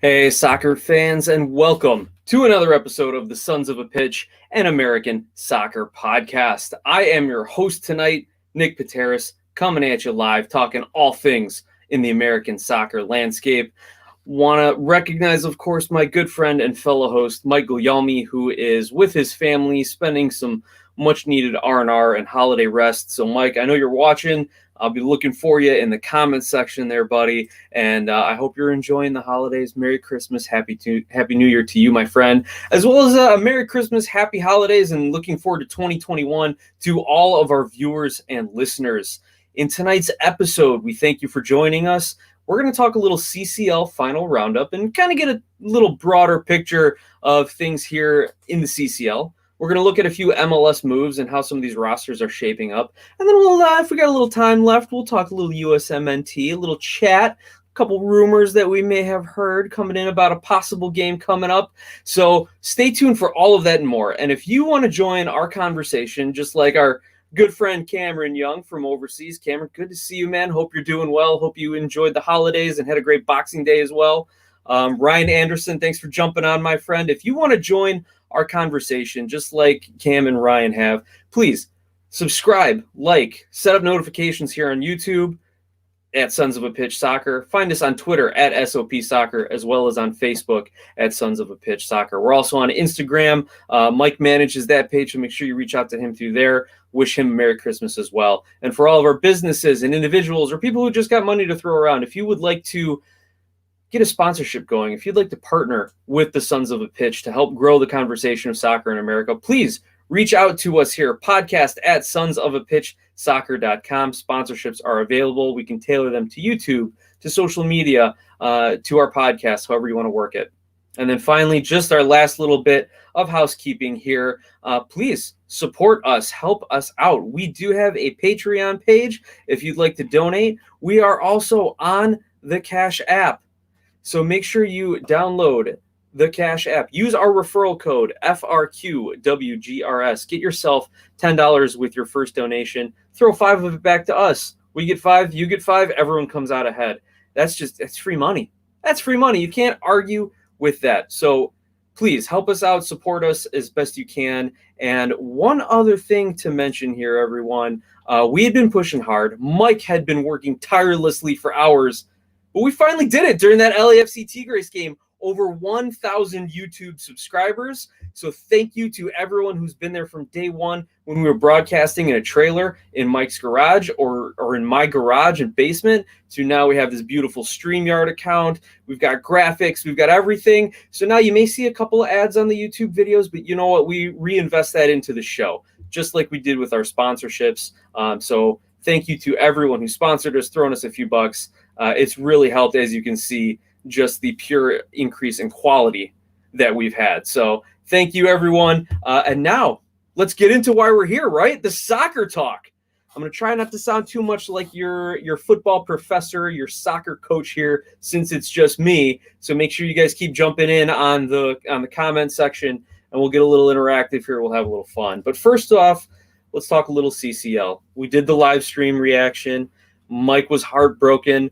Hey, soccer fans, and welcome to another episode of the Sons of a Pitch, an American soccer podcast. I am your host tonight, Nick Pateris, coming at you live, talking all things in the American soccer landscape. Want to recognize, of course, my good friend and fellow host, Mike Guglielmi, who is with his family, spending some much-needed R&R and holiday rest. So, Mike, I know you're watching. I'll be looking for you in the comments section there, buddy. And I hope you're enjoying the holidays. Merry Christmas, Happy New Year to you, my friend, as well as Merry Christmas, Happy Holidays, and looking forward to 2021 to all of our viewers and listeners. In tonight's episode, we thank you for joining us. We're going to talk a little CCL final roundup and kind of get a little broader picture of things here in the CCL. We're going to look at a few MLS moves and how some of these rosters are shaping up. And then we'll, if we got a little time left, we'll talk a little USMNT, a little chat, a couple rumors that we may have heard coming in about a possible game coming up. So stay tuned for all of that and more. And if you want to join our conversation, just like our good friend Cameron Young from overseas. Cameron, good to see you, man. Hope you're doing well. Hope you enjoyed the holidays and had a great Boxing Day as well. Ryan Anderson, thanks for jumping on, my friend. If you want to join our conversation, just like Cam and Ryan have, please subscribe, like, set up notifications here on YouTube at Sons of a Pitch Soccer. Find us on Twitter at SOPSoccer, as well as on Facebook at Sons of a Pitch Soccer. We're also on Instagram. Mike manages that page, so make sure you reach out to him through there. Wish him a Merry Christmas as well. And for all of our businesses and individuals or people who just got money to throw around, if you would like to get a sponsorship going, if you'd like to partner with the Sons of a Pitch to help grow the conversation of soccer in America, please reach out to us here, podcast at sonsofapitchsoccer.com. Sponsorships are available. We can tailor them to YouTube, to social media, to our podcast, however you want to work it. And then finally, just our last little bit of housekeeping here. Please support us, help us out. We do have a Patreon page if you'd like to donate. We are also on the CashApp. So make sure you download the CashApp. Use our referral code FRQWGRS. Get yourself $10 with your first donation. Throw $5 of it back to us. We get $5, you get $5, everyone comes out ahead. That's free money. That's free money. You can't argue with that. So please help us out, support us as best you can. And one other thing to mention here, everyone, we had been pushing hard. Mike had been working tirelessly for hours, but we finally did it during that LAFC Tigres game. Over 1,000 YouTube subscribers. So thank you to everyone who's been there from day one when we were broadcasting in a trailer in Mike's garage or in my garage and basement. So now we have this beautiful StreamYard account. We've got graphics. We've got everything. So now you may see a couple of ads on the YouTube videos, but you know what? We reinvest that into the show, just like we did with our sponsorships. So thank you to everyone who sponsored us, throwing us a few bucks. It's really helped, as you can see, just the pure increase in quality that we've had. So thank you, everyone. And now let's get into why we're here, right? The soccer talk. I'm going to try not to sound too much like your football professor, your soccer coach here, since it's just me. So make sure you guys keep jumping in on the comment section, and we'll get a little interactive here. We'll have a little fun. But first off, let's talk a little CCL. We did the live stream reaction. Mike was heartbroken.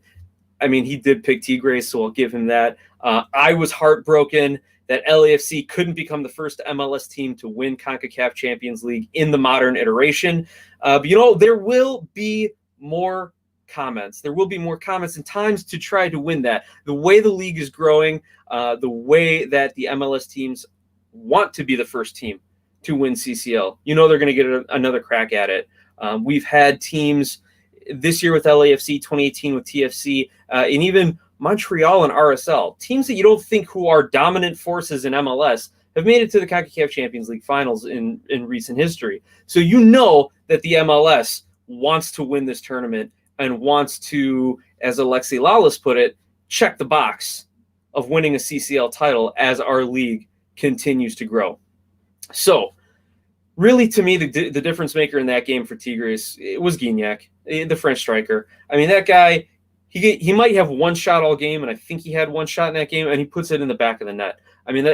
I mean, he did pick Tigres, so I'll give him that. I was heartbroken that LAFC couldn't become the first MLS team to win CONCACAF Champions League in the modern iteration. But, there will be more comments. There will be more comments and times to try to win that. The way the league is growing, the way that the MLS teams want to be the first team to win CCL, they're going to get another crack at it. We've had teams this year with LAFC, 2018 with TFC, and even Montreal and RSL, teams that you don't think who are dominant forces in MLS, have made it to the CONCACAF Champions League finals in recent history. So that the MLS wants to win this tournament and wants to, as Alexi Lalas put it, check the box of winning a CCL title as our league continues to grow. So really, to me, the difference maker in that game for Tigres, it was Gignac, the French striker. I mean, that guy, he might have one shot all game, and I think he had one shot in that game, and he puts it in the back of the net. I mean,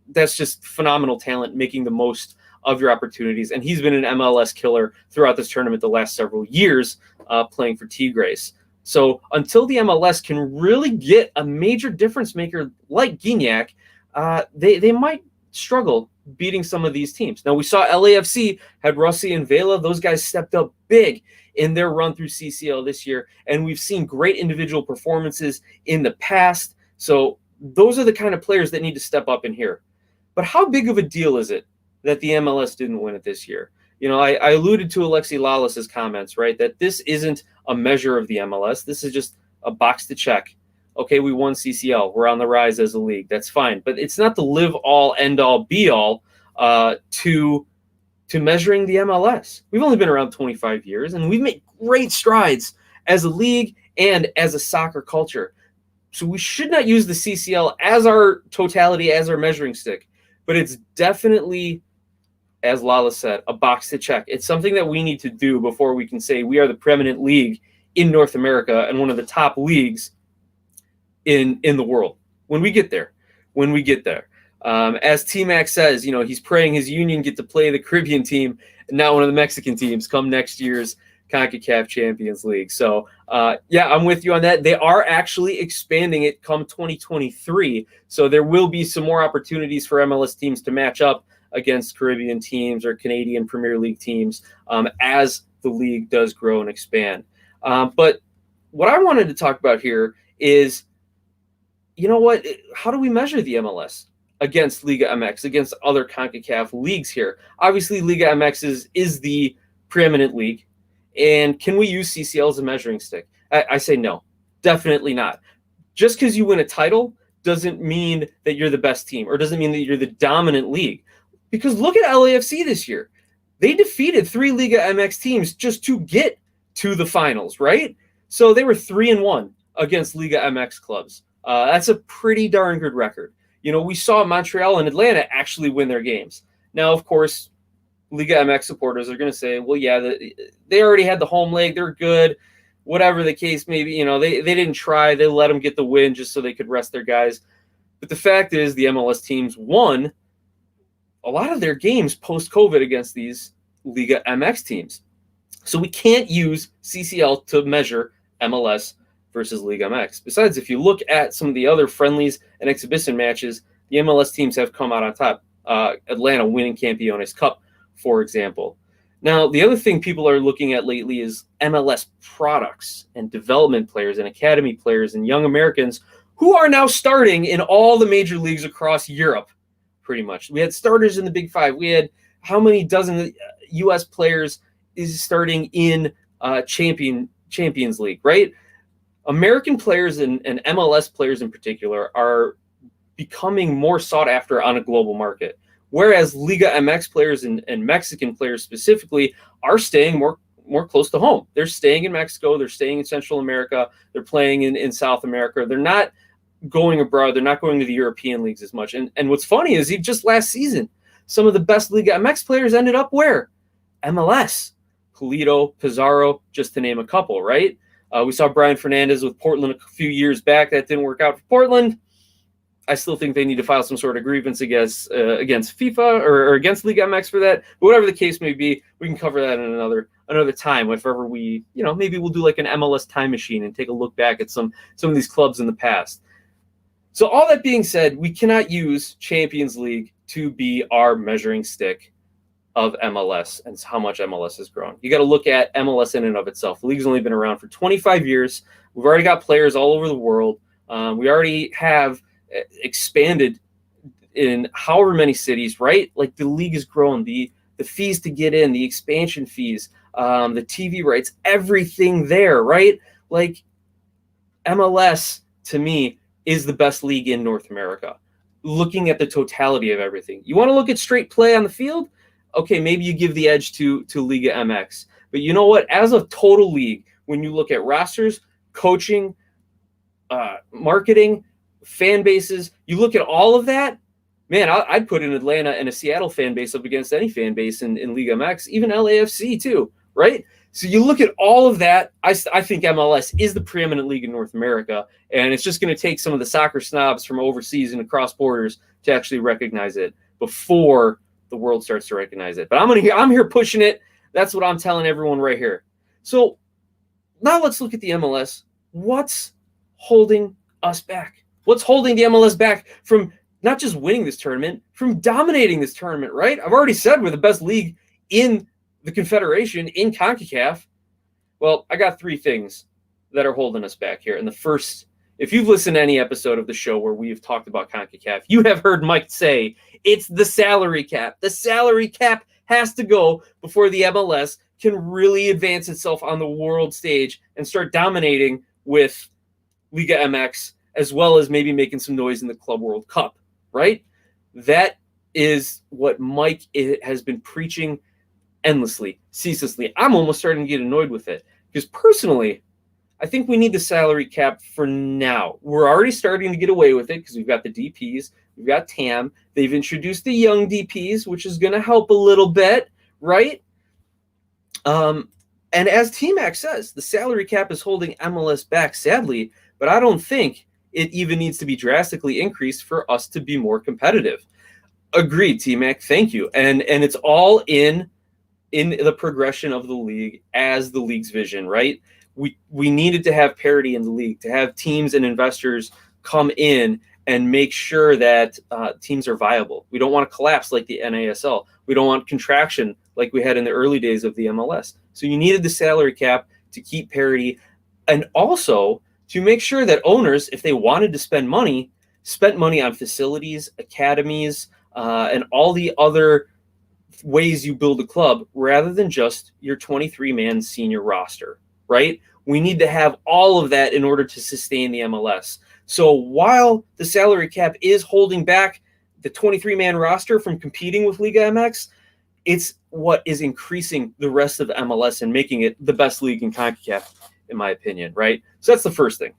that's just phenomenal talent, making the most of your opportunities. And he's been an MLS killer throughout this tournament the last several years, playing for Tigres. So until the MLS can really get a major difference maker like Gignac, they might struggle beating some of these teams. Now, we saw LAFC had Rossi and Vela. Those guys stepped up big in their run through CCL this year, and we've seen great individual performances in the past. So those are the kind of players that need to step up in here. But how big of a deal is it that the MLS didn't win it this year? I alluded to Alexi Lalas's comments, right, that this isn't a measure of the MLS. This is just a box to check. Okay, we won CCL. We're on the rise as a league. That's fine. But it's not the live-all, end-all, be-all to measuring the MLS. We've only been around 25 years, and we've made great strides as a league and as a soccer culture. So we should not use the CCL as our totality, as our measuring stick. But it's definitely, as Lala said, a box to check. It's something that we need to do before we can say we are the preeminent league in North America and one of the top leagues in the world. When we get there. As T-Mac says, he's praying his union get to play the Caribbean team and not one of the Mexican teams come next year's CONCACAF Champions League. So, I'm with you on that. They are actually expanding it come 2023. So there will be some more opportunities for MLS teams to match up against Caribbean teams or Canadian Premier League teams as the league does grow and expand. But what I wanted to talk about here is, how do we measure the MLS against Liga MX, against other CONCACAF leagues here? Obviously, Liga MX is the preeminent league. And can we use CCL as a measuring stick? I say no, definitely not. Just because you win a title doesn't mean that you're the best team or doesn't mean that you're the dominant league. Because look at LAFC this year. They defeated 3 Liga MX teams just to get to the finals, right? So they were 3-1 against Liga MX clubs. That's a pretty darn good record. We saw Montreal and Atlanta actually win their games. Now, of course, Liga MX supporters are going to say, well, yeah, they already had the home leg. They're good. Whatever the case may be, they didn't try. They let them get the win just so they could rest their guys. But the fact is the MLS teams won a lot of their games post-COVID against these Liga MX teams. So we can't use CCL to measure MLS versus Liga MX. Besides, if you look at some of the other friendlies and exhibition matches, the MLS teams have come out on top. Atlanta winning Campeones Cup, for example. Now, the other thing people are looking at lately is MLS products and development players and academy players and young Americans who are now starting in all the major leagues across Europe, pretty much. We had starters in the Big Five. We had how many dozen U.S. players is starting in Champions League, right? American players and MLS players in particular are becoming more sought after on a global market. Whereas Liga MX players and Mexican players specifically are staying more close to home. They're staying in Mexico. They're staying in Central America. They're playing in South America. They're not going abroad. They're not going to the European leagues as much. And what's funny is just last season, some of the best Liga MX players ended up where? MLS. Pulido, Pizarro, just to name a couple, right? We saw Brian Fernandez with Portland a few years back. That didn't work out for Portland. I still think they need to file some sort of grievance against FIFA or against Liga MX for that. But whatever the case may be, we can cover that in another time. If ever we, maybe we'll do like an MLS time machine and take a look back at some of these clubs in the past. So all that being said, we cannot use Champions League to be our measuring stick of MLS and how much MLS has grown. You got to look at MLS in and of itself. The league's only been around for 25 years. We've already got players all over the world. We already have expanded in however many cities, right? Like the league has grown. The fees to get in, the expansion fees, the TV rights, everything there, right? Like MLS, to me, is the best league in North America. Looking at the totality of everything. You want to look at straight play on the field? Okay, maybe you give the edge to Liga MX. But you know what? As a total league, when you look at rosters, coaching, marketing, fan bases, you look at all of that, man, I'd put an Atlanta and a Seattle fan base up against any fan base in Liga MX, even LAFC too, right? So you look at all of that, I think MLS is the preeminent league in North America, and it's just going to take some of the soccer snobs from overseas and across borders to actually recognize it before the world starts to recognize it. But I'm here pushing it. That's what I'm telling everyone right here. So now let's look at the MLS What's holding us back? What's holding the MLS back from not just winning this tournament, from dominating this tournament, right? I've already said we're the best league in the Confederation, in CONCACAF. Well, I got 3 things that are holding us back here. And the first, if you've listened to any episode of the show where we've talked about CONCACAF, you have heard Mike say it's the salary cap. The salary cap has to go before the MLS can really advance itself on the world stage and start dominating with Liga MX, as well as maybe making some noise in the Club World Cup, right? That is what Mike has been preaching endlessly, ceaselessly. I'm almost starting to get annoyed with it because personally, I think we need the salary cap for now. We're already starting to get away with it because we've got the DPs, we've got TAM, they've introduced the young DPs, which is going to help a little bit, right? And as T-Mac says, the salary cap is holding MLS back, sadly, but I don't think it even needs to be drastically increased for us to be more competitive. Agreed, T-Mac. Thank you. And it's all in the progression of the league as the league's vision, right? We needed to have parity in the league, to have teams and investors come in and make sure that teams are viable. We don't want to collapse like the NASL. We don't want contraction like we had in the early days of the MLS. So you needed the salary cap to keep parity, and also to make sure that owners, if they wanted to spend money, spent money on facilities, academies, and all the other ways you build a club rather than just your 23-man senior roster, right? We need to have all of that in order to sustain the MLS. So while the salary cap is holding back the 23-man roster from competing with Liga MX, it's what is increasing the rest of MLS and making it the best league in CONCACAF, in my opinion, right? So that's the first thing.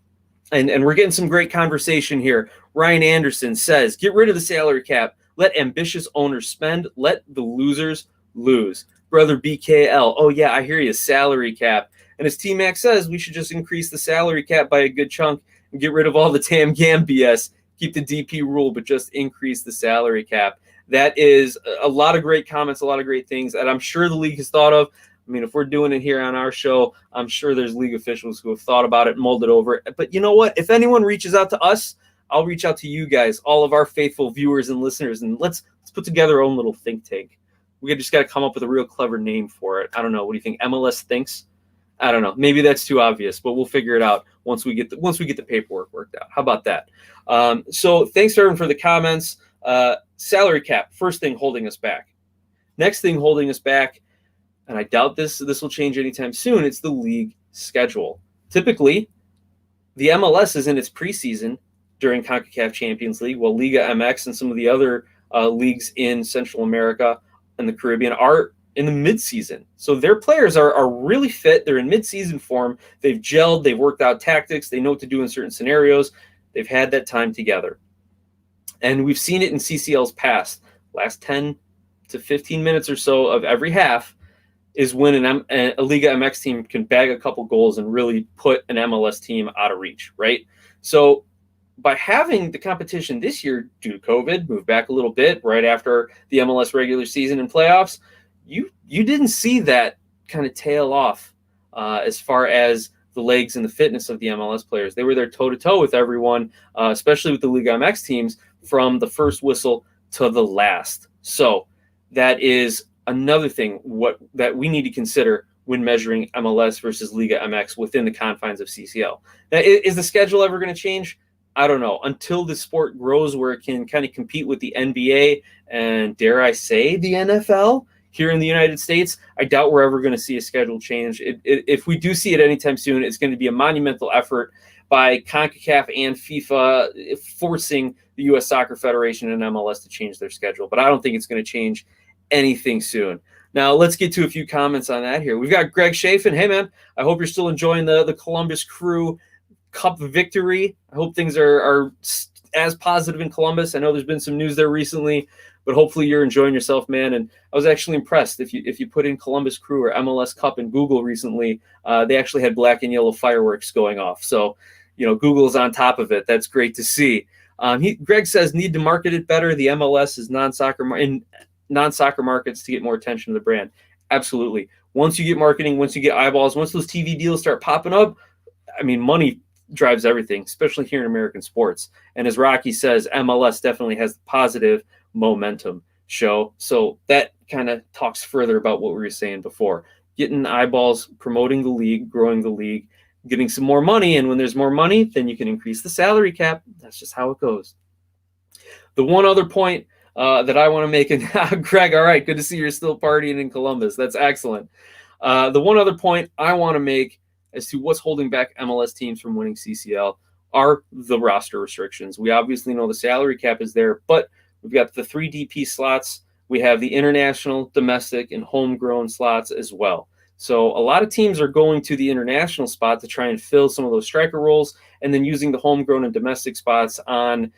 And we're getting some great conversation here. Ryan Anderson says, get rid of the salary cap. Let ambitious owners spend. Let the losers lose. Brother BKL, oh yeah, I hear you, salary cap. And as T-Mac says, we should just increase the salary cap by a good chunk and get rid of all the TAM GAM BS. Keep the DP rule, but just increase the salary cap. That is a lot of great comments, a lot of great things that I'm sure the league has thought of. I mean, if we're doing it here on our show, I'm sure there's league officials who have thought about it, molded over it. But you know what? If anyone reaches out to us, I'll reach out to you guys, all of our faithful viewers and listeners, and let's put together our own little think tank. We just got to come up with a real clever name for it. I don't know. What do you think? MLS Thinks? I don't know. Maybe that's too obvious, but we'll figure it out once we get the paperwork worked out. How about that? So thanks everyone for the comments. Salary cap, first thing holding us back. Next thing holding us back, and I doubt this will change anytime soon, it's the league schedule. Typically, the MLS is in its preseason during CONCACAF Champions League, while Liga MX and some of the other leagues in Central America and the Caribbean are in the midseason. So their players are really fit. They're in midseason form. They've gelled. They've worked out tactics. They know what to do in certain scenarios. They've had that time together. And we've seen it in CCL's past. Last 10 to 15 minutes or so of every half is when a Liga MX team can bag a couple goals and really put an MLS team out of reach, right? So by having the competition this year due to COVID move back a little bit right after the MLS regular season and playoffs, you didn't see that kind of tail off as far as the legs and the fitness of the MLS players. They were there toe-to-toe with everyone, especially with the Liga MX teams, from the first whistle to the last. So that is another thing that we need to consider when measuring MLS versus Liga MX within the confines of CCL. Now, is the schedule ever going to change? I don't know. Until the sport grows where it can kind of compete with the NBA and, dare I say, the NFL here in the United States, I doubt we're ever going to see a schedule change. If we do see it anytime soon, it's going to be a monumental effort by CONCACAF and FIFA forcing the U.S. Soccer Federation and MLS to change their schedule. But I don't think it's going to change anything soon. Now, let's get to a few comments on that here. We've got Greg Chafin. Hey, man, I hope you're still enjoying the Columbus Crew Cup victory. I hope things are as positive in Columbus. I know there's been some news there recently, but hopefully you're enjoying yourself, man. And I was actually impressed. If you put in Columbus Crew or MLS Cup in Google recently, they actually had black and yellow fireworks going off. So, Google's on top of it. That's great to see. Greg says, need to market it better. The MLS is non-soccer markets to get more attention to the brand. Absolutely. Once you get marketing, once you get eyeballs, once those TV deals start popping up, I mean, money drives everything, especially here in American sports. And as Rocky says, MLS definitely has positive momentum show. So that kind of talks further about what we were saying before. Getting eyeballs, promoting the league, growing the league, getting some more money. And when there's more money, then you can increase the salary cap. That's just how it goes. The one other point that I want to make, and Greg, all right, good to see you're still partying in Columbus. That's excellent. The one other point I want to make as to what's holding back MLS teams from winning CCL are the roster restrictions. We obviously know the salary cap is there, but we've got the 3 DP slots. We have the international, domestic, and homegrown slots as well. So a lot of teams are going to the international spot to try and fill some of those striker roles, and then using the homegrown and domestic spots on,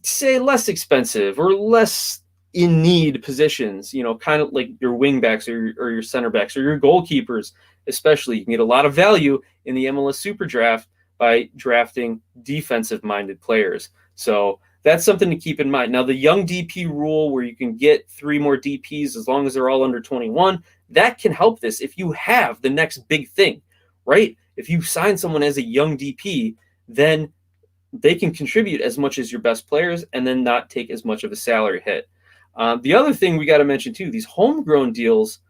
say, less expensive or less in need positions, kind of like your wing backs or your center backs or your goalkeepers. Especially, you can get a lot of value in the MLS Super Draft by drafting defensive-minded players. So that's something to keep in mind. Now, the young DP rule where you can get 3 more DPs as long as they're all under 21, that can help this if you have the next big thing, right? If you sign someone as a young DP, then they can contribute as much as your best players and then not take as much of a salary hit. The other thing we got to mention, too, these homegrown deals,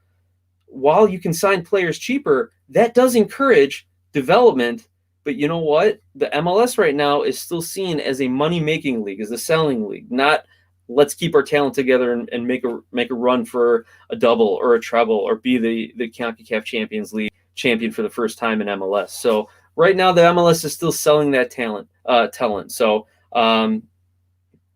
while you can sign players cheaper, that does encourage development. But you know what? The MLS right now is still seen as a money-making league, as a selling league, not let's keep our talent together and make a run for a double or a treble or be the CONCACAF Champions League champion for the first time in MLS. So right now the MLS is still selling that talent. So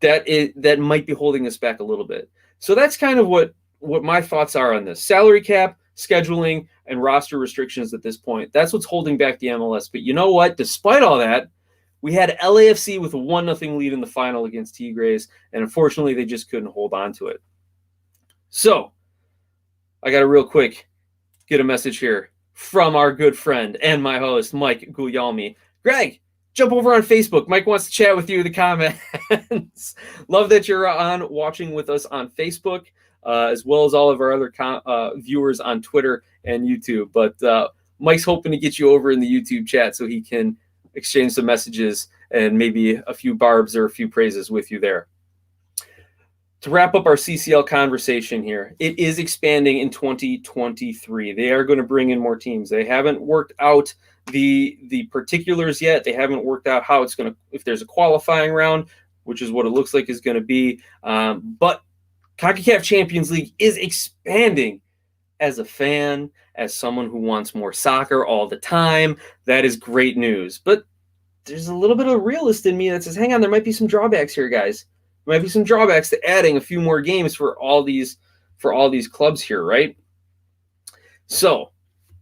that might be holding us back a little bit. So that's kind of what my thoughts are on this. Salary cap, scheduling, and roster restrictions at this point. That's what's holding back the MLS. But you know what? Despite all that, we had LAFC with a 1-0 lead in the final against Tigres, and unfortunately, they just couldn't hold on to it. So, I got to real quick get a message here from our good friend and my host, Mike Guglielmi. Greg, jump over on Facebook. Mike wants to chat with you in the comments. Love that you're on watching with us on Facebook. As well as all of our other viewers on Twitter and YouTube. But Mike's hoping to get you over in the YouTube chat so he can exchange some messages and maybe a few barbs or a few praises with you there. To wrap up our CCL conversation here, it is expanding in 2023. They are going to bring in more teams. They haven't worked out the particulars yet. They haven't worked out how it's going to, if there's a qualifying round, which is what it looks like is going to be. But CONCACAF Champions League is expanding. As a fan, as someone who wants more soccer all the time, that is great news. But there's a little bit of a realist in me that says, hang on, there might be some drawbacks here, guys. There might be some drawbacks to adding a few more games for all these clubs here, right? So,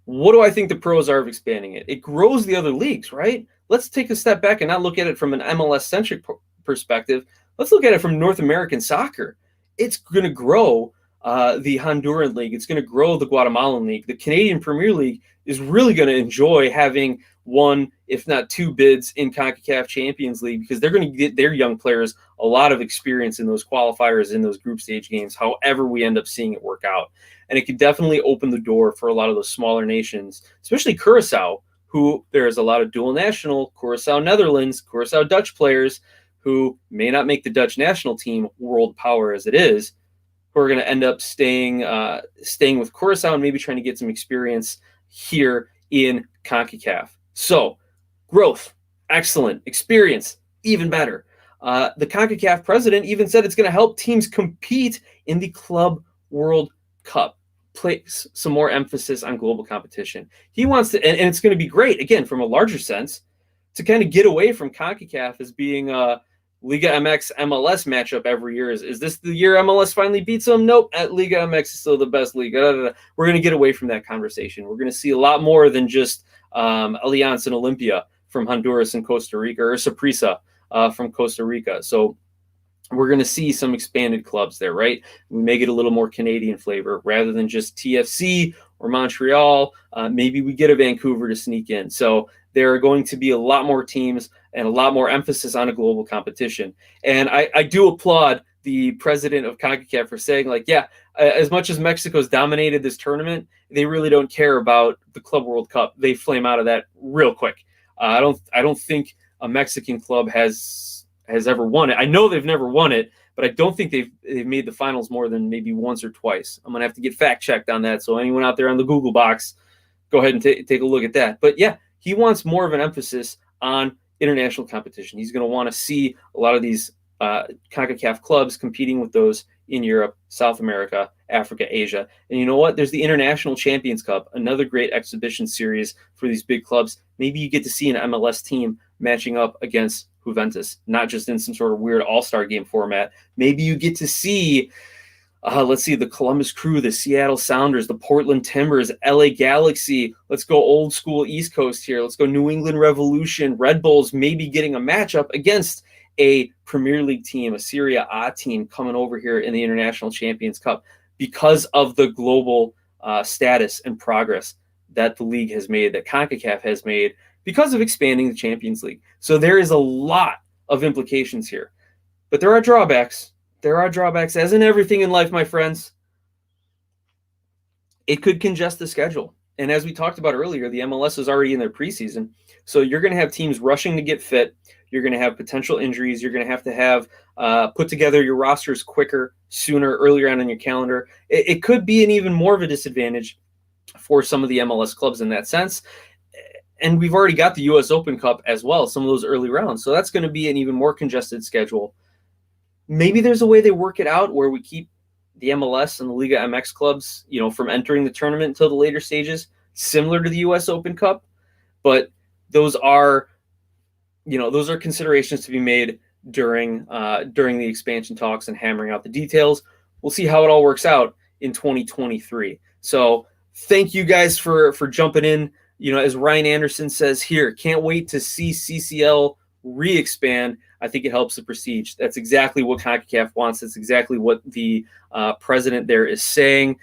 what do I think the pros are of expanding it? It grows the other leagues, right? Let's take a step back and not look at it from an MLS-centric perspective. Let's look at it from North American soccer. It's going to grow the Honduran League. It's going to grow the Guatemalan League. The Canadian Premier League is really going to enjoy having one, if not 2 bids in CONCACAF Champions League because they're going to get their young players a lot of experience in those qualifiers, in those group stage games, however we end up seeing it work out. And it could definitely open the door for a lot of those smaller nations, especially Curacao, who there is a lot of dual national, Curacao Netherlands, Curacao Dutch players who may not make the Dutch national team world power as it is, who are going to end up staying with Curacao and maybe trying to get some experience here in CONCACAF. So, growth, excellent. Experience, even better. The CONCACAF president even said it's going to help teams compete in the Club World Cup, place some more emphasis on global competition. He wants to, and it's going to be great, again, from a larger sense, to kind of get away from CONCACAF as being Liga MX MLS matchup every year. Is this the year MLS finally beats them? Nope. Liga MX is still the best league. We're going to get away from that conversation. We're going to see a lot more than just Alianza and Olimpia from Honduras and Costa Rica, or Saprissa from Costa Rica. So we're going to see some expanded clubs there, right? We may get a little more Canadian flavor rather than just TFC or Montreal. Maybe we get a Vancouver to sneak in. So there are going to be a lot more teams and a lot more emphasis on a global competition. And I do applaud the president of CONCACAF for saying, like, yeah, as much as Mexico's dominated this tournament, they really don't care about the Club World Cup. They flame out of that real quick. I don't think a Mexican club has ever won it. I know they've never won it, but I don't think they've made the finals more than maybe once or twice. I'm gonna have to get fact checked on that. So anyone out there on the Google box, go ahead and take a look at that. But yeah, he wants more of an emphasis on international competition. He's going to want to see a lot of these CONCACAF clubs competing with those in Europe, South America, Africa, Asia. And you know what? There's the International Champions Cup, another great exhibition series for these big clubs. Maybe you get to see an MLS team matching up against Juventus, not just in some sort of weird all-star game format. Maybe you get to see, let's see, the Columbus Crew, the Seattle Sounders, the Portland Timbers, LA Galaxy. Let's go old school East Coast here. Let's go New England Revolution, Red Bulls, maybe getting a matchup against a Premier League team, a Serie A team coming over here in the International Champions Cup because of the global status and progress that the league has made, that CONCACAF has made because of expanding the Champions League. So there is a lot of implications here, but there are drawbacks. There are drawbacks, as in everything in life, my friends. It could congest the schedule. And as we talked about earlier, the MLS is already in their preseason. So you're going to have teams rushing to get fit. You're going to have potential injuries. You're going to have put together your rosters quicker, sooner, earlier on in your calendar. It could be an even more of a disadvantage for some of the MLS clubs in that sense. And we've already got the US Open Cup as well, some of those early rounds. So that's going to be an even more congested schedule. Maybe there's a way they work it out where we keep the MLS and the Liga MX clubs, from entering the tournament until the later stages, similar to the US Open Cup. But those are considerations to be made during the expansion talks and hammering out the details. We'll see how it all works out in 2023. So thank you guys for jumping in. As Ryan Anderson says here, can't wait to see CCL re-expand. I think it helps the prestige. That's exactly what CONCACAF wants. That's exactly what the president there is saying.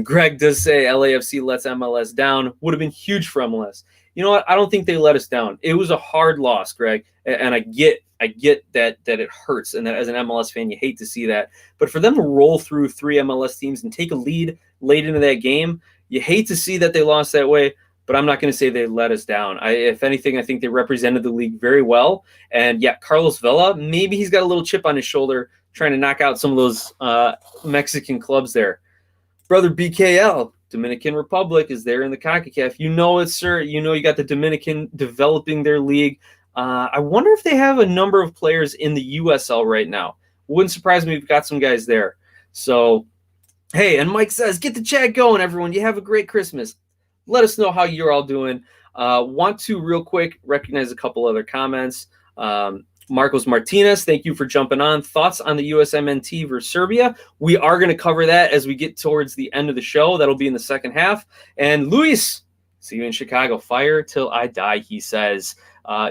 Greg does say LAFC lets MLS down. Would have been huge for MLS. You know what? I don't think they let us down. It was a hard loss, Greg, and I get that it hurts, and that as an MLS fan, you hate to see that. But for them to roll through 3 MLS teams and take a lead late into that game, you hate to see that they lost that way. But I'm not going to say they let us down. If anything, I think they represented the league very well. And yeah, Carlos Vela, maybe he's got a little chip on his shoulder trying to knock out some of those Mexican clubs there. Brother BKL, Dominican Republic, is there in the CONCACAF. You know it, sir. You got the Dominican developing their league. I wonder if they have a number of players in the USL right now. Wouldn't surprise me if we've got some guys there. So, hey, and Mike says, get the chat going, everyone. You have a great Christmas. Let us know how you're all doing. Want to real quick recognize a couple other comments. Marcos Martinez, thank you for jumping on. Thoughts on the USMNT versus Serbia? We are going to cover that as we get towards the end of the show. That'll be in the second half. And Luis, see you in Chicago. Fire till I die, he says.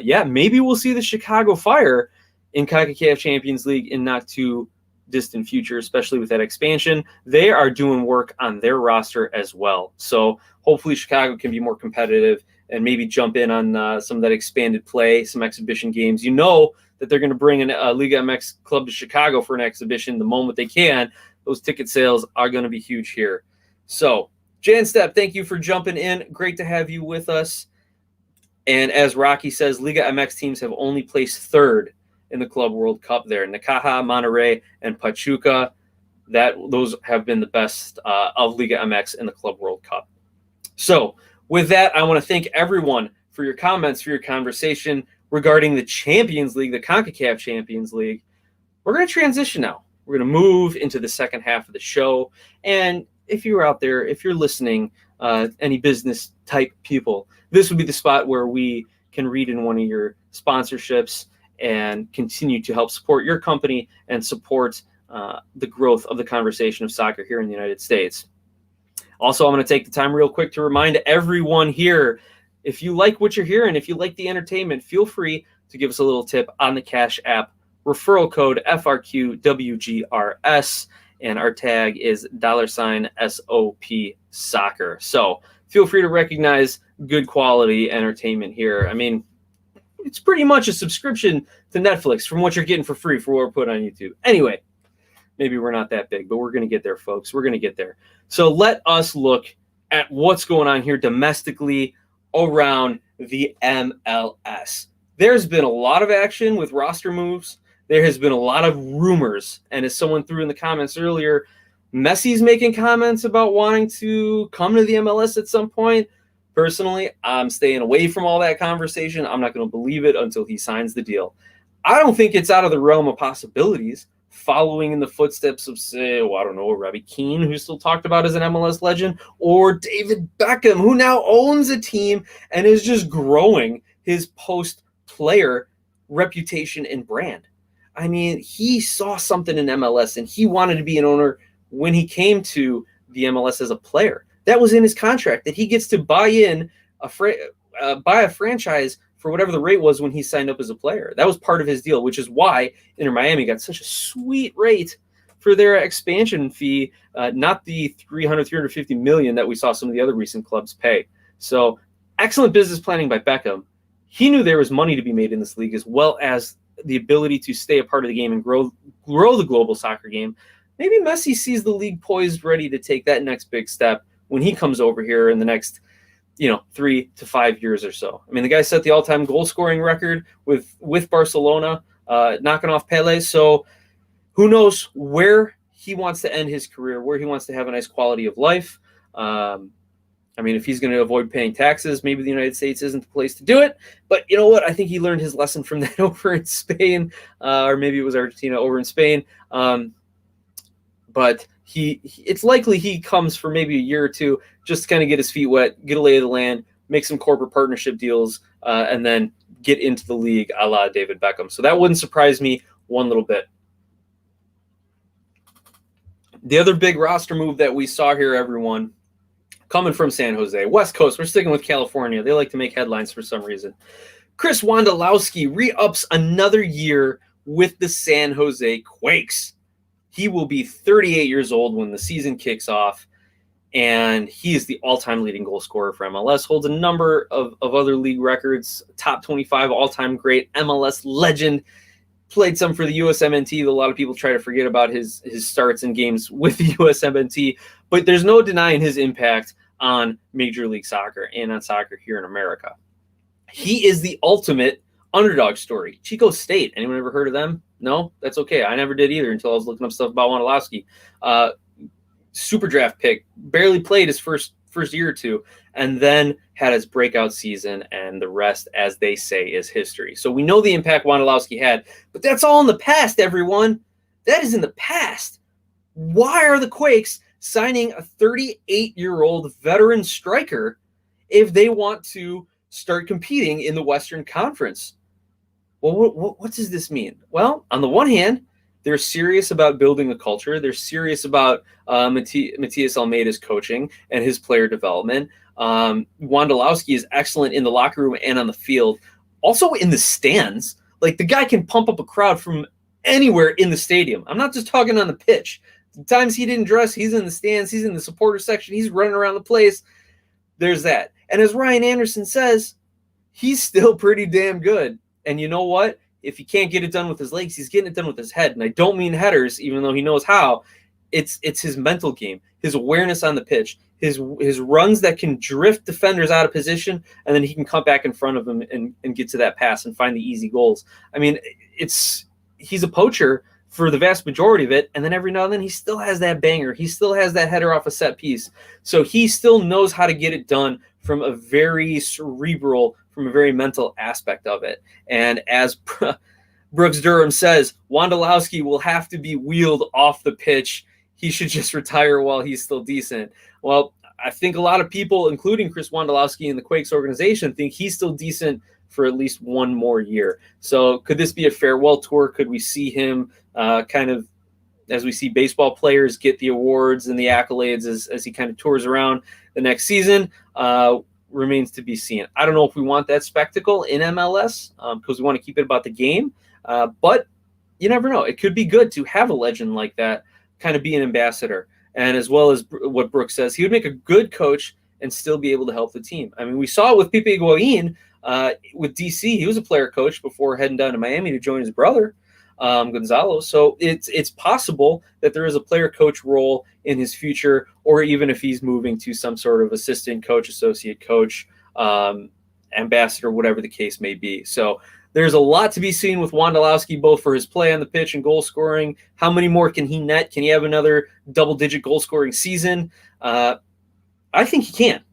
Yeah, maybe we'll see the Chicago Fire in CONCACAF Champions League in not too distant future, especially with that expansion. They are doing work on their roster as well. So hopefully Chicago can be more competitive and maybe jump in on some of that expanded play, some exhibition games. You know that they're going to bring a Liga MX club to Chicago for an exhibition the moment they can. Those ticket sales are going to be huge here. So, Jan Stepp, thank you for jumping in. Great to have you with us. And as Rocky says, Liga MX teams have only placed third in the Club World Cup there. Necaxa, Monterrey, and Pachuca, those have been the best of Liga MX in the Club World Cup. So with that, I want to thank everyone for your comments, for your conversation regarding the Champions League, the CONCACAF Champions League. We're going to transition now. We're going to move into the second half of the show. And if you're out there, if you're listening, any business type people, this would be the spot where we can read in one of your sponsorships and continue to help support your company and support the growth of the conversation of soccer here in the United States. Also, I'm going to take the time real quick to remind everyone here, if you like what you're hearing, if you like the entertainment, feel free to give us a little tip on the Cash App. Referral code FRQWGRS, and our tag is $SOPSoccer. So feel free to recognize good quality entertainment here. I mean, it's pretty much a subscription to Netflix from what you're getting for free for what we're putting on YouTube. Anyway, maybe we're not that big, but we're going to get there, folks. We're going to get there. So let us look at what's going on here domestically around the MLS. There's been a lot of action with roster moves. There has been a lot of rumors. And as someone threw in the comments earlier, Messi's making comments about wanting to come to the MLS at some point. Personally, I'm staying away from all that conversation. I'm not going to believe it until he signs the deal. I don't think it's out of the realm of possibilities, following in the footsteps of, say, I don't know, Robbie Keane, who's still talked about as an MLS legend, or David Beckham, who now owns a team and is just growing his post-player reputation and brand. I mean, he saw something in MLS and he wanted to be an owner when he came to the MLS as a player. That was in his contract, that he gets to buy in buy a franchise for whatever the rate was when he signed up as a player. That was part of his deal, which is why Inter Miami got such a sweet rate for their expansion fee, not the $350 million that we saw some of the other recent clubs pay. So excellent business planning by Beckham. He knew there was money to be made in this league, as well as the ability to stay a part of the game and grow the global soccer game. Maybe Messi sees the league poised, ready to take that next big step when he comes over here in the next 3 to 5 years or so. I mean, the guy set the all-time goal-scoring record with Barcelona, knocking off Pele. So who knows where he wants to end his career, where he wants to have a nice quality of life. I mean, if he's going to avoid paying taxes, maybe the United States isn't the place to do it. But you know what? I think he learned his lesson from that over in Spain, or maybe it was Argentina over in Spain. But it's likely he comes for maybe a year or two just to kind of get his feet wet, get a lay of the land, make some corporate partnership deals, and then get into the league a la David Beckham. So that wouldn't surprise me one little bit. The other big roster move that we saw here, everyone, coming from San Jose, West Coast. We're sticking with California. They like to make headlines for some reason. Chris Wondolowski re-ups another year with the San Jose Quakes. He will be 38 years old when the season kicks off, and he is the all-time leading goal scorer for MLS, holds a number of other league records, top 25 all-time great, MLS legend, played some for the USMNT. A lot of people try to forget about his starts in games with the USMNT, but there's no denying his impact on Major League Soccer and on soccer here in America. He is the ultimate underdog story. Chico State, anyone ever heard of them? No? That's okay. I never did either until I was looking up stuff about Wondolowski. Super draft pick, barely played his first year or two, and then had his breakout season, and the rest, as they say, is history. So we know the impact Wondolowski had, but that's all in the past, everyone. That is in the past. Why are the Quakes signing a 38-year-old veteran striker if they want to start competing in the Western Conference? Well, what does this mean? Well, on the one hand, they're serious about building a culture. They're serious about Matias Almeida's coaching and his player development. Wondolowski is excellent in the locker room and on the field. Also in the stands. Like, the guy can pump up a crowd from anywhere in the stadium. I'm not just talking on the pitch. The times he didn't dress, he's in the stands. He's in the supporter section. He's running around the place. There's that. And as Ryan Anderson says, he's still pretty damn good. And you know what? If he can't get it done with his legs, he's getting it done with his head. And I don't mean headers, even though he knows how. It's his mental game, his awareness on the pitch, his runs that can drift defenders out of position, and then he can come back in front of them and get to that pass and find the easy goals. I mean, he's a poacher for the vast majority of it, and then every now and then he still has that banger. He still has that header off a set piece. So he still knows how to get it done from a very cerebral, from a very mental aspect of it. And as Brooks Durham says, Wondolowski will have to be wheeled off the pitch. He should just retire while he's still decent. Well, I think a lot of people, including Chris Wondolowski and the Quakes organization, think he's still decent for at least one more year. So could this be a farewell tour? Could we see him kind of, as we see baseball players get the awards and the accolades as he kind of tours around the next season? Remains to be seen. I don't know if we want that spectacle in MLS because we want to keep it about the game. But you never know. It could be good to have a legend like that kind of be an ambassador. And as well as what Brooks says, he would make a good coach and still be able to help the team. I mean, we saw it with Pipe Higuain with DC. He was a player coach before heading down to Miami to join his brother, Gonzalo. So it's possible that there is a player coach role in his future, or even if he's moving to some sort of assistant coach, associate coach, ambassador, whatever the case may be. So there's a lot to be seen with Wondolowski, both for his play on the pitch and goal scoring. How many more can he net? Can he have another double-digit goal-scoring season? I think he can,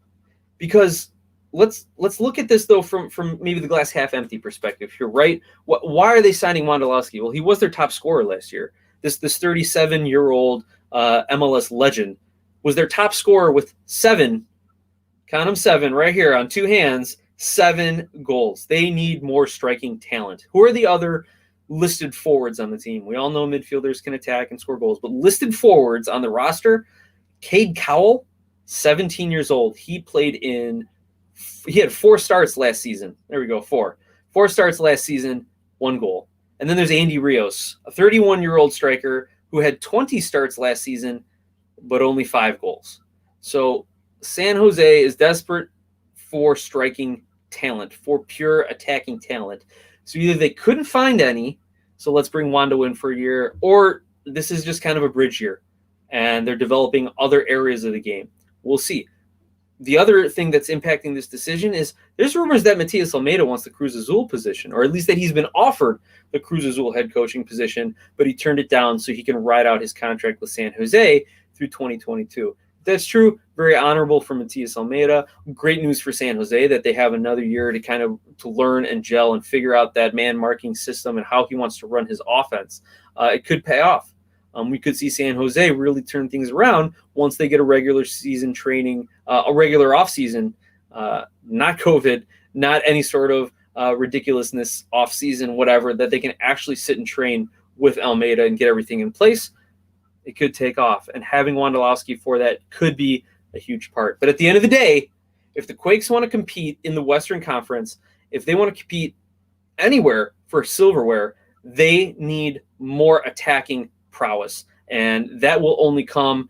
because let's look at this, though, from maybe the glass half-empty perspective. You're right. Why are they signing Wondolowski? Well, he was their top scorer last year. This 37-year-old MLS legend was their top scorer with 7, count them 7 right here on 2 hands, 7 goals. They need more striking talent. Who are the other listed forwards on the team? We all know midfielders can attack and score goals, but listed forwards on the roster, Cade Cowell, 17 years old. He had 4 starts last season. There we go, 4. 4 starts last season, 1 goal. And then there's Andy Rios, a 31-year-old striker who had 20 starts last season, but only 5 goals. So San Jose is desperate for striking talent, for pure attacking talent. So either they couldn't find any, so let's bring Wando in for a year, or this is just kind of a bridge year, and they're developing other areas of the game. We'll see. The other thing that's impacting this decision is there's rumors that Matias Almeida wants the Cruz Azul position, or at least that he's been offered the Cruz Azul head coaching position, but he turned it down so he can ride out his contract with San Jose through 2022. That's true. Very honorable for Matias Almeida. Great news for San Jose that they have another year to learn and gel and figure out that man marking system and how he wants to run his offense. It could pay off. We could see San Jose really turn things around once they get a regular season training, a regular offseason, not COVID, not any sort of ridiculousness offseason, whatever, that they can actually sit and train with Almeida and get everything in place. It could take off. And having Wondolowski for that could be a huge part. But at the end of the day, if the Quakes want to compete in the Western Conference, if they want to compete anywhere for silverware, they need more attacking prowess, and that will only come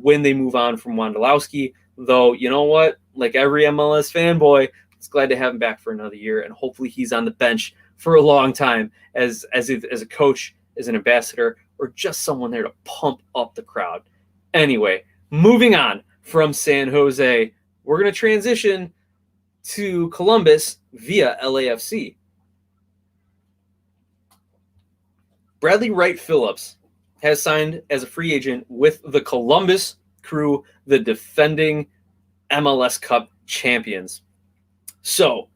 when they move on from Wondolowski. Though, you know what? Like every MLS fanboy, it's glad to have him back for another year, and hopefully he's on the bench for a long time as a coach, as an ambassador, or just someone there to pump up the crowd. Anyway, moving on from San Jose, we're going to transition to Columbus via LAFC. Bradley Wright Phillips has signed as a free agent with the Columbus Crew, the defending MLS Cup champions. So,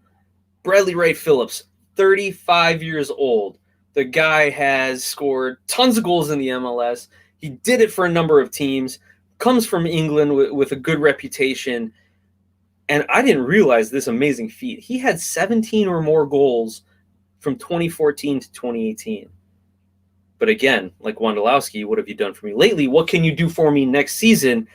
Bradley Wright Phillips, 35 years old. The guy has scored tons of goals in the MLS. He did it for a number of teams, comes from England with a good reputation. And I didn't realize this amazing feat. He had 17 or more goals from 2014 to 2018. But again, like Wondolowski, what have you done for me lately? What can you do for me next season?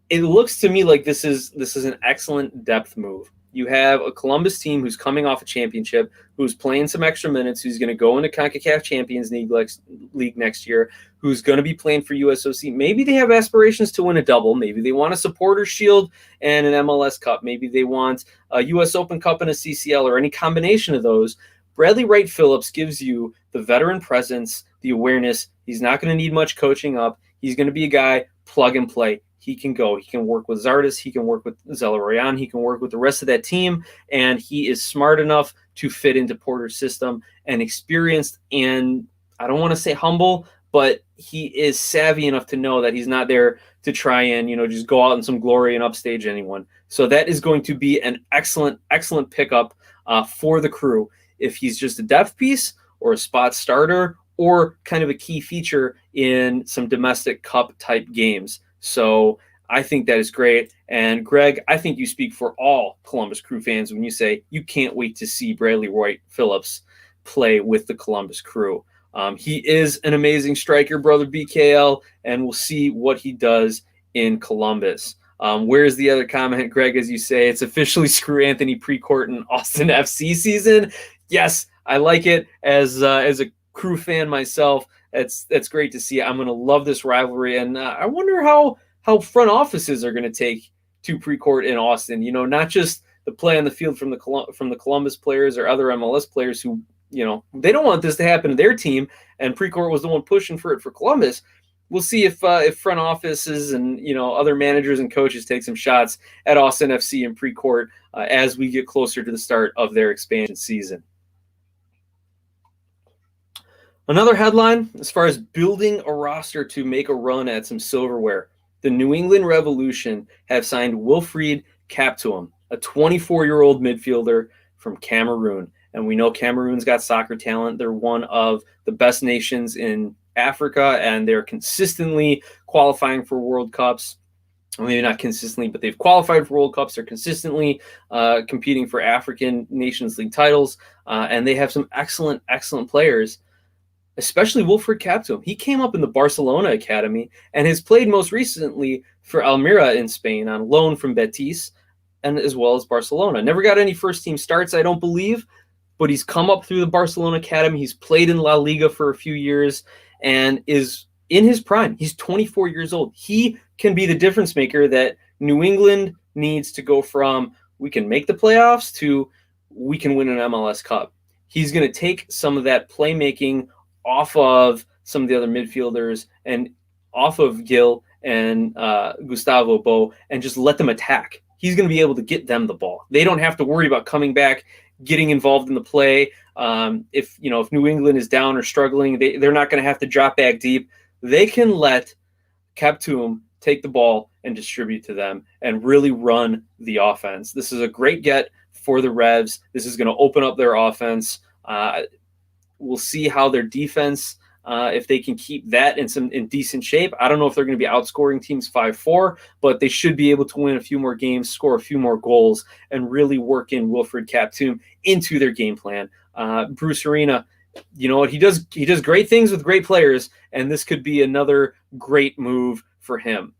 It looks to me like this is an excellent depth move. You have a Columbus team who's coming off a championship, who's playing some extra minutes, who's going to go into CONCACAF Champions League next year, who's going to be playing for USOC. Maybe they have aspirations to win a double. Maybe they want a Supporters Shield and an MLS Cup. Maybe they want a US Open Cup and a CCL, or any combination of those. Bradley Wright Phillips gives you the veteran presence, the awareness. He's not going to need much coaching up. He's going to be a guy, plug and play. He can go. He can work with Zardes. He can work with Zelarayan. He can work with the rest of that team. And he is smart enough to fit into Porter's system, and experienced, and I don't want to say humble, but he is savvy enough to know that he's not there to try and, just go out in some glory and upstage anyone. So that is going to be an excellent, excellent pickup for the Crew. If he's just a depth piece or a spot starter or kind of a key feature in some domestic cup type games. So I think that is great. And Greg, I think you speak for all Columbus Crew fans when you say you can't wait to see Bradley Wright Phillips play with the Columbus Crew. He is an amazing striker, brother BKL, and we'll see what he does in Columbus. Where's the other comment, Greg, as you say, it's officially Screw Anthony Precourt and Austin FC season. Yes, I like it as a Crew fan myself. That's great to see. I'm going to love this rivalry, and I wonder how front offices are going to take to Precourt in Austin. Not just the play on the field from the Columbus players or other MLS players who, they don't want this to happen to their team, and Precourt was the one pushing for it for Columbus. we'll see if front offices and other managers and coaches take some shots at Austin FC in pre-court as we get closer to the start of their expansion season. Another headline, as far as building a roster to make a run at some silverware, the New England Revolution have signed Wilfried Kaptoum, a 24-year-old midfielder from Cameroon. And we know Cameroon's got soccer talent. They're one of the best nations in Africa, and they're consistently qualifying for World Cups. Well, maybe not consistently, but they've qualified for World Cups. They're consistently competing for African Nations League titles, and they have some excellent, excellent players, especially Wilfried Kaptoum. He came up in the Barcelona Academy and has played most recently for Almeria in Spain on loan from Betis, and as well as Barcelona. Never got any first-team starts, I don't believe, but he's come up through the Barcelona Academy. He's played in La Liga for a few years and is in his prime. He's 24 years old. He can be the difference maker that New England needs to go from we can make the playoffs to we can win an MLS Cup. He's going to take some of that playmaking off of some of the other midfielders and off of Gil and Gustavo Bo and just let them attack. He's going to be able to get them the ball. They don't have to worry about coming back, getting involved in the play. If New England is down or struggling, they're not going to have to drop back deep. They can let Kaptoum take the ball and distribute to them and really run the offense. This is a great get for the Revs. This is going to open up their offense. We'll see how their defense, if they can keep that in decent shape. I don't know if they're going to be outscoring teams 5-4, but they should be able to win a few more games, score a few more goals, and really work in Wilfried Kaptoum into their game plan. Bruce Arena, you know what? He does great things with great players, and this could be another great move for him.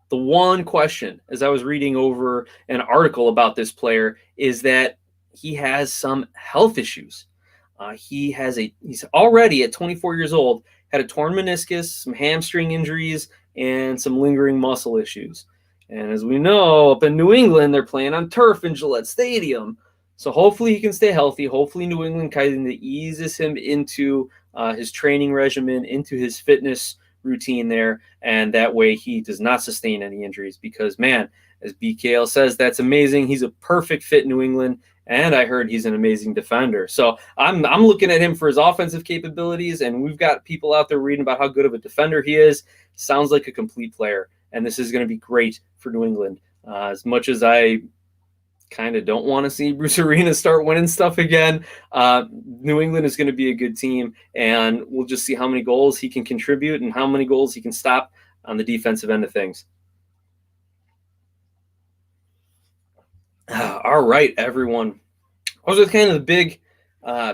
The one question, as I was reading over an article about this player, is that he has some health issues. He's already at 24 years old, had a torn meniscus, some hamstring injuries, and some lingering muscle issues. And as we know, up in New England, they're playing on turf in Gillette Stadium. So hopefully he can stay healthy. Hopefully New England kind of eases him into his training regimen, into his fitness routine there, and that way he does not sustain any injuries because, man, as BKL says, that's amazing. He's a perfect fit in New England, and I heard he's an amazing defender. So I'm looking at him for his offensive capabilities, and we've got people out there reading about how good of a defender he is. Sounds like a complete player, and this is going to be great for New England. As much as I kind of don't want to see Bruce Arena start winning stuff again, New England is going to be a good team, and we'll just see how many goals he can contribute and how many goals he can stop on the defensive end of things. All right, everyone. Those are kind of the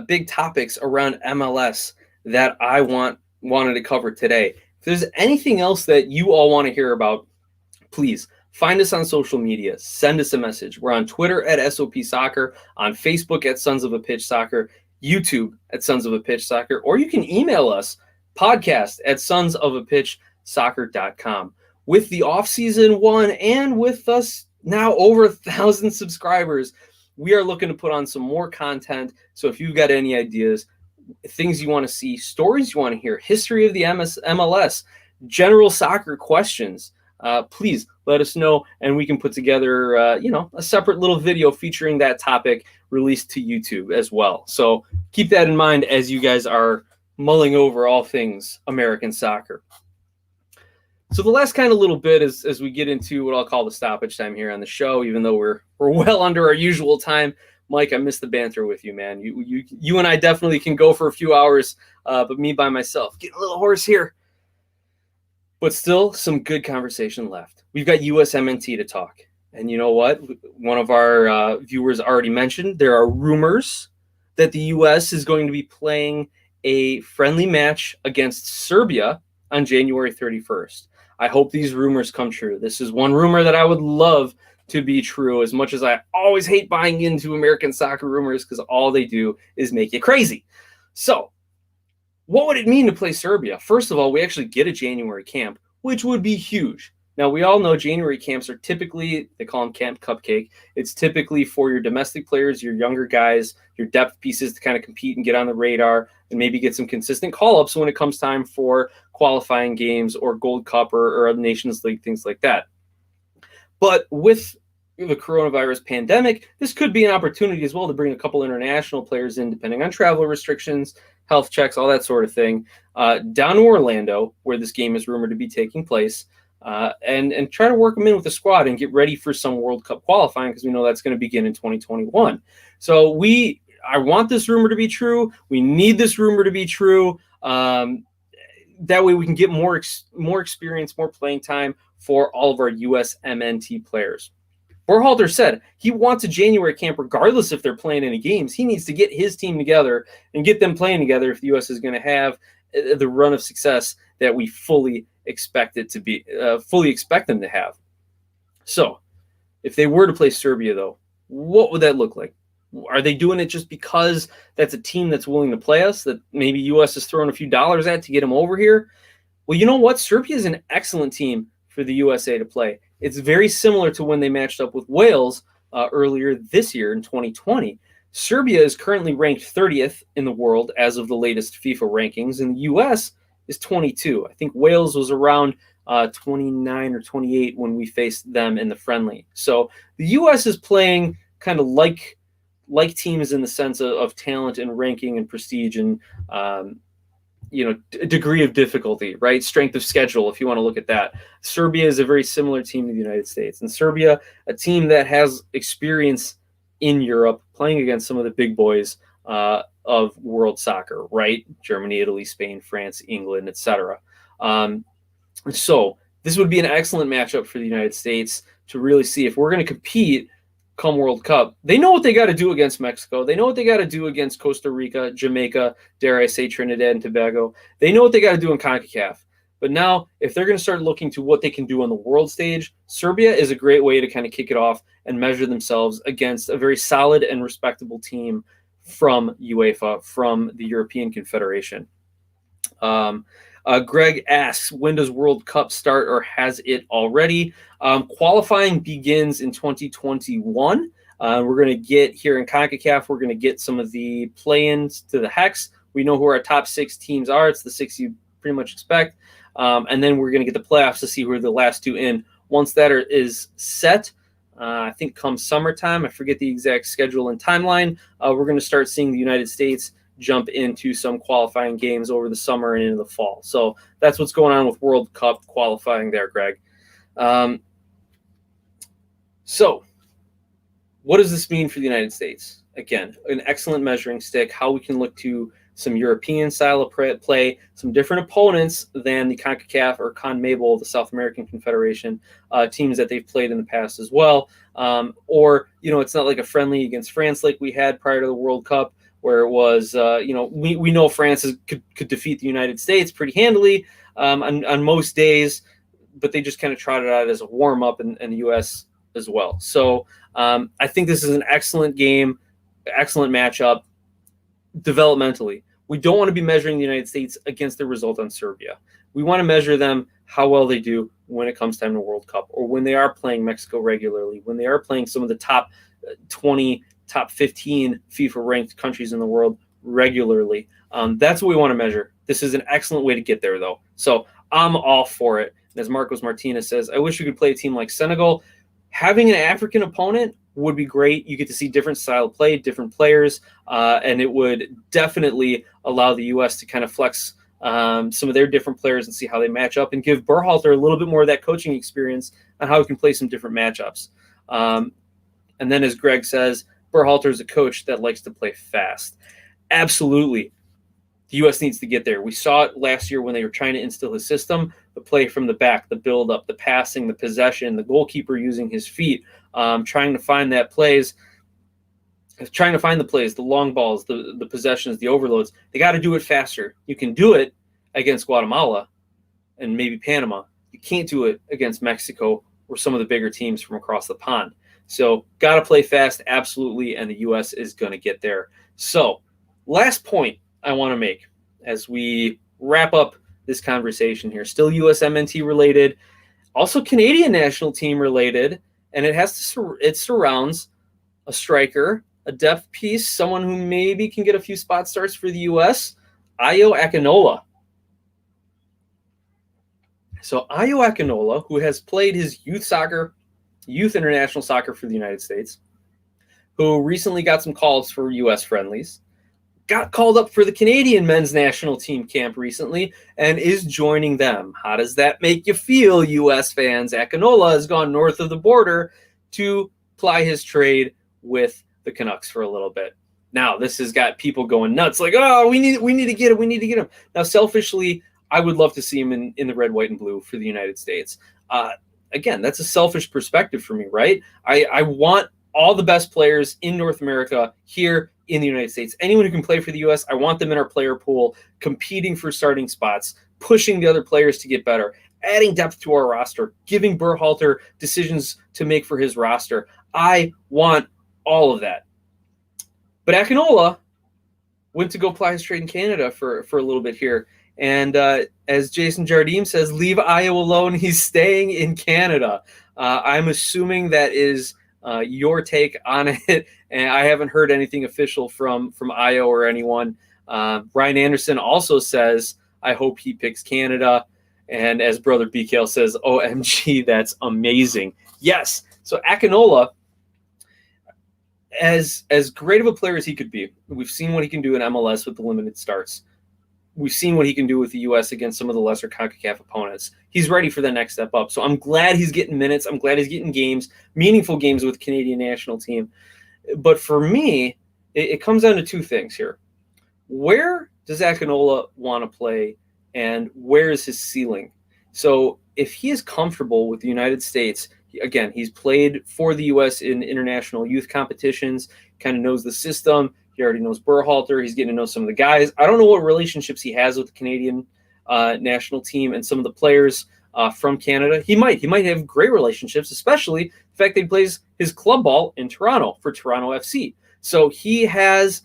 big topics around MLS that I wanted to cover today. If there's anything else that you all want to hear about, please find us on social media. Send us a message. We're on Twitter at SOPSoccer, on Facebook at Sons of a Pitch Soccer, YouTube at Sons of a Pitch Soccer, or you can email us, podcast at sonsofapitchsoccer.com. With the off-season one and with us now over 1,000 subscribers, we are looking to put on some more content. So if you've got any ideas, things you want to see, stories you want to hear, history of the MLS, general soccer questions, please let us know, and we can put together, a separate little video featuring that topic released to YouTube as well. So keep that in mind as you guys are mulling over all things American soccer. So the last kind of little bit is as we get into what I'll call the stoppage time here on the show, even though we're well under our usual time. Mike, I miss the banter with you, man. You and I definitely can go for a few hours, but me by myself, getting a little hoarse here. But still some good conversation left. We've got USMNT to talk. And you know what? One of our viewers already mentioned there are rumors that the U.S. is going to be playing a friendly match against Serbia on January 31st. I hope these rumors come true. This is one rumor that I would love to be true, as much as I always hate buying into American soccer rumors because all they do is make you crazy. So what would it mean to play Serbia? First of all, we actually get a January camp, which would be huge. Now, we all know January camps are typically, they call them Camp Cupcake. It's typically for your domestic players, your younger guys, your depth pieces to kind of compete and get on the radar and maybe get some consistent call-ups when it comes time for qualifying games or Gold Cup or Nations League, things like that. But with the coronavirus pandemic, this could be an opportunity as well to bring a couple international players in, depending on travel restrictions, health checks, all that sort of thing, down to Orlando, where this game is rumored to be taking place, and try to work them in with the squad and get ready for some World Cup qualifying, because we know that's going to begin in 2021. So I want this rumor to be true. We need this rumor to be true. That way we can get more experience, more playing time for all of our USMNT players. Berhalter said he wants a January camp regardless if they're playing any games. He needs to get his team together and get them playing together if the U.S. is going to have the run of success that we fully expect them to have. So if they were to play Serbia, though, what would that look like? Are they doing it just because that's a team that's willing to play us, that maybe U.S. is throwing a few dollars at to get them over here? Well, you know what? Serbia is an excellent team for the USA to play. It's very similar to when they matched up with Wales earlier this year in 2020. Serbia is currently ranked 30th in the world as of the latest FIFA rankings, and the U.S. is 22. I think Wales was around 29 or 28 when we faced them in the friendly. So the U.S. is playing kind of like teams in the sense of talent and ranking and prestige and degree of difficulty, right? Strength of schedule, if you want to look at that. Serbia is a very similar team to the United States. And Serbia, a team that has experience in Europe, playing against some of the big boys of world soccer, right? Germany, Italy, Spain, France, England, etc. So this would be an excellent matchup for the United States to really see if we're going to compete come World Cup. They know what they got to do against Mexico. They know what they got to do against Costa Rica, Jamaica, dare I say Trinidad and Tobago. They know what they got to do in CONCACAF. But now, if they're going to start looking to what they can do on the world stage, Serbia is a great way to kind of kick it off and measure themselves against a very solid and respectable team from UEFA, from the European Confederation. Greg asks, when does World Cup start, or has it already? Qualifying begins in 2021. We're going to get here in CONCACAF, we're going to get some of the play-ins to the Hex. We know who our top 6 teams are. It's the 6 you pretty much expect. And then we're going to get the playoffs to see who are the last 2 in. Once that is set, I think come summertime, I forget the exact schedule and timeline, we're going to start seeing the United States jump into some qualifying games over the summer and into the fall. So that's what's going on with World Cup qualifying there, Greg. So what does this mean for the United States? Again, an excellent measuring stick, how we can look to some European style of play, some different opponents than the CONCACAF or CONMEBOL, the South American Confederation, teams that they've played in the past as well. Or, it's not like a friendly against France like we had prior to the World Cup, where it was, we know France could defeat the United States pretty handily on most days, but they just kind of trotted out as a warm-up in the U.S. as well. So I think this is an excellent game, excellent matchup developmentally. We don't want to be measuring the United States against the result on Serbia. We want to measure them how well they do when it comes time to World Cup, or when they are playing Mexico regularly, when they are playing some of the top 20, top 15 FIFA-ranked countries in the world regularly. That's what we want to measure. This is an excellent way to get there, though. So I'm all for it. And as Marcos Martinez says, I wish we could play a team like Senegal. Having an African opponent would be great. You get to see different style of play, different players, and it would definitely allow the U.S. to kind of flex some of their different players and see how they match up, and give Berhalter a little bit more of that coaching experience on how he can play some different matchups. And then, as Greg says, Berhalter is a coach that likes to play fast. Absolutely. The U.S. needs to get there. We saw it last year when they were trying to instill his system, the play from the back, the build-up, the passing, the possession, the goalkeeper using his feet, trying to find the plays, the long balls, the possessions, the overloads. They got to do it faster. You can do it against Guatemala and maybe Panama. You can't do it against Mexico or some of the bigger teams from across the pond. So got to play fast, absolutely, and the U.S. is going to get there. So last point I want to make as we wrap up this conversation here, still USMNT related. Also Canadian national team related, and it surrounds a striker, a depth piece, someone who maybe can get a few spot starts for the U.S., Ayo Akinola. So Ayo Akinola, who has played his youth international soccer for the United States, who recently got some calls for U.S. friendlies, got called up for the Canadian men's national team camp recently and is joining them. How does that make you feel, U.S. fans? Akinola has gone north of the border to ply his trade with the Canucks for a little bit. Now, this has got people going nuts, like, oh, we need to get him. Now, selfishly, I would love to see him in the red, white, and blue for the United States. Again, that's a selfish perspective for me, right? I want all the best players in North America here in the United States. Anyone who can play for the U.S., I want them in our player pool, competing for starting spots, pushing the other players to get better, adding depth to our roster, giving Berhalter decisions to make for his roster. I want all of that. But Akinola went to go ply his trade in Canada for a little bit here. And as Jason Jardim says, leave Ayo alone. He's staying in Canada. I'm assuming that is your take on it, and I haven't heard anything official from Ayo or anyone. Brian Anderson also says, I hope he picks Canada. And as brother BKL says, OMG, that's amazing. Yes. So Akinola, as great of a player as he could be, we've seen what he can do in MLS with the limited starts. We've seen what he can do with the U.S. against some of the lesser CONCACAF opponents. He's ready for the next step up. So I'm glad he's getting minutes. I'm glad he's getting games, meaningful games with Canadian national team. But for me, it comes down to two things here. Where does Akinola want to play, and where is his ceiling? So if he is comfortable with the United States, again, he's played for the U.S. in international youth competitions, kind of knows the system. He already knows Berhalter. He's getting to know some of the guys. I don't know what relationships he has with the Canadian national team and some of the players from Canada. He might have great relationships, especially the fact that he plays his club ball in Toronto for Toronto FC. So he has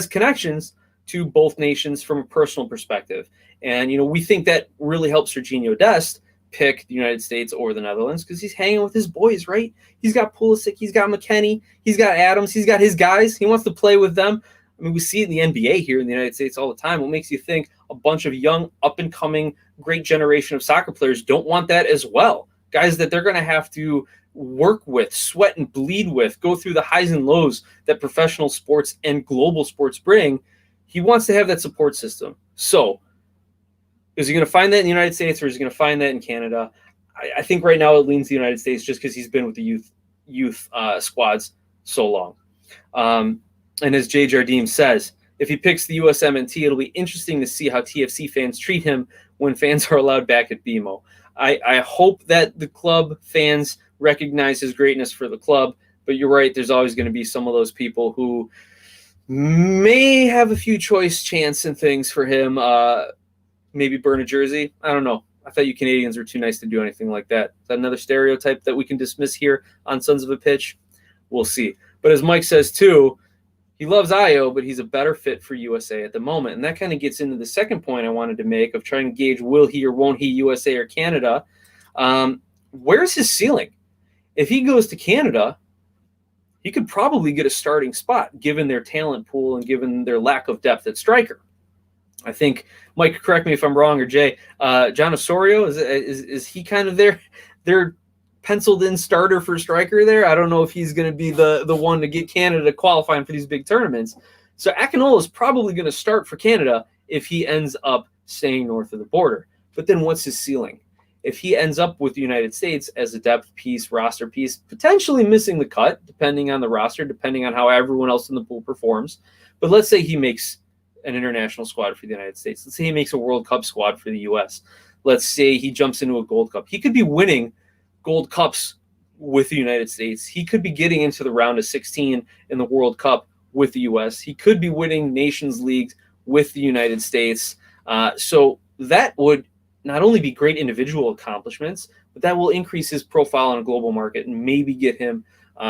connections to both nations from a personal perspective. And, we think that really helps Serginho Dest pick the United States over the Netherlands because he's hanging with his boys, right? He's got Pulisic, he's got McKennie, he's got Adams, he's got his guys. He wants to play with them. I mean, we see it in the NBA here in the United States all the time. What makes you think a bunch of young, up-and-coming, great generation of soccer players don't want that as well? Guys that they're going to have to work with, sweat and bleed with, go through the highs and lows that professional sports and global sports bring. He wants to have that support system. So, is he going to find that in the United States, or is he going to find that in Canada? I think right now it leans the United States just because he's been with the youth squads so long. And as Jay Jardim says, if he picks the USMNT, it'll be interesting to see how TFC fans treat him when fans are allowed back at BMO. I hope that the club fans recognize his greatness for the club, but you're right, there's always going to be some of those people who may have a few choice chance and things for him. Maybe burn a jersey. I don't know. I thought you Canadians were too nice to do anything like that. Is that another stereotype that we can dismiss here on Sons of a Pitch? We'll see. But as Mike says too, he loves Ayo, but he's a better fit for USA at the moment. And that kind of gets into the second point I wanted to make of trying to gauge will he or won't he USA or Canada. Where's his ceiling? If he goes to Canada, he could probably get a starting spot given their talent pool and given their lack of depth at striker. I think, Mike, correct me if I'm wrong, or Jay, John Osorio, is he kind of their penciled-in starter for striker there? I don't know if he's going to be the one to get Canada qualifying for these big tournaments. So Akinola is probably going to start for Canada if he ends up staying north of the border. But then what's his ceiling? If he ends up with the United States as a depth piece, roster piece, potentially missing the cut, depending on the roster, depending on how everyone else in the pool performs. But let's say he makes an international squad for the United States. Let's say he makes a World Cup squad for the U.S. Let's say he jumps into a Gold Cup. He could be winning Gold Cups with the United States. He could be getting into the round of 16 in the World Cup with the U.S. He could be winning Nations League with the United States. So that would not only be great individual accomplishments, but that will increase his profile on a global market and maybe get him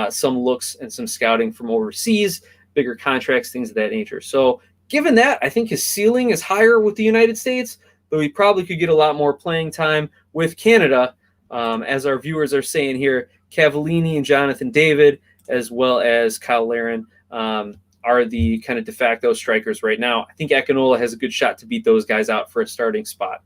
some looks and some scouting from overseas, bigger contracts, things of that nature. So given that, I think his ceiling is higher with the United States, though he probably could get a lot more playing time with Canada, as our viewers are saying here, Cavallini and Jonathan David, as well as Kyle Larin, are the kind of de facto strikers right now. I think Akinola has a good shot to beat those guys out for a starting spot.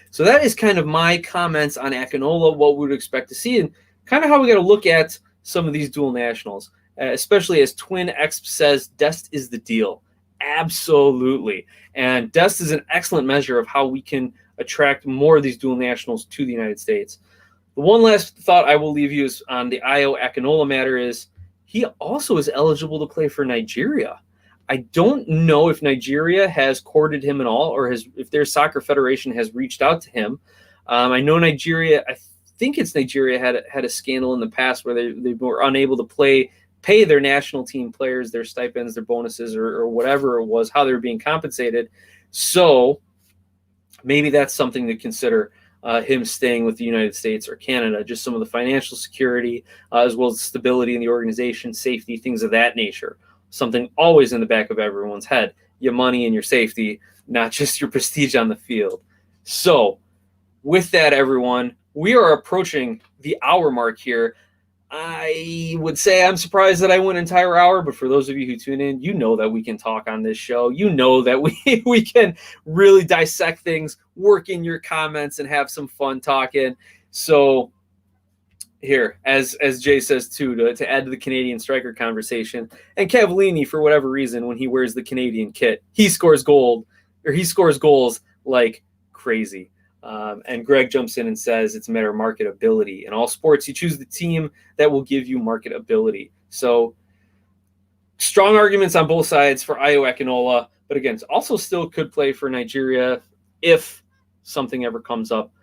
So that is kind of my comments on Akinola, what we would expect to see, and kind of how we got to look at some of these dual nationals, especially as Twin Exp says, Dest is the deal. Absolutely. And Dest is an excellent measure of how we can attract more of these dual nationals to the United States. The one last thought I will leave you is on the Ayo Akinola matter is he also is eligible to play for Nigeria. I don't know if Nigeria has courted him at all, or if their soccer federation has reached out to him. I know Nigeria, I think it's Nigeria had a scandal in the past where they were unable to pay their national team players their stipends, their bonuses, or whatever it was, how they were being compensated. So maybe that's something to consider, him staying with the United States or Canada, just some of the financial security, as well as stability in the organization, safety, things of that nature. Something always in the back of everyone's head, your money and your safety, not just your prestige on the field. So with that, everyone, we are approaching the hour mark here. I would say I'm surprised that I went an entire hour, but for those of you who tune in, you know that we can talk on this show. You know that we can really dissect things, work in your comments, and have some fun talking. So here, as Jay says too, to add to the Canadian striker conversation, and Cavallini, for whatever reason, when he wears the Canadian kit, he scores goals like crazy. And Greg jumps in and says it's a matter of marketability. In all sports, you choose the team that will give you marketability. So strong arguments on both sides for Ayo Akinola, but again, also still could play for Nigeria if something ever comes up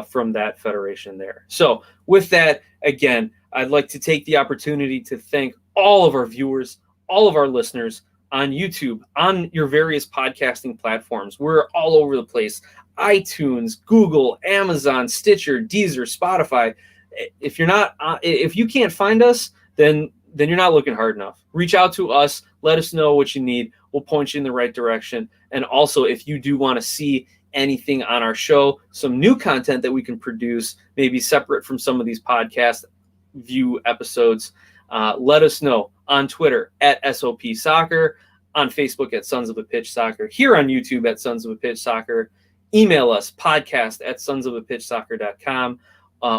from that federation there. So with that, again, I'd like to take the opportunity to thank all of our viewers, all of our listeners on YouTube, on your various podcasting platforms. We're all over the place. iTunes, Google, Amazon, Stitcher, Deezer, Spotify. If you can't find us, then you're not looking hard enough. Reach out to us. Let us know what you need. We'll point you in the right direction. And also, if you do want to see anything on our show, some new content that we can produce, maybe separate from some of these podcast view episodes, let us know on Twitter at SOPSoccer, on Facebook at Sons of a Pitch Soccer, here on YouTube at Sons of a Pitch Soccer. Email us, podcast at sonsofapitchsoccer.com,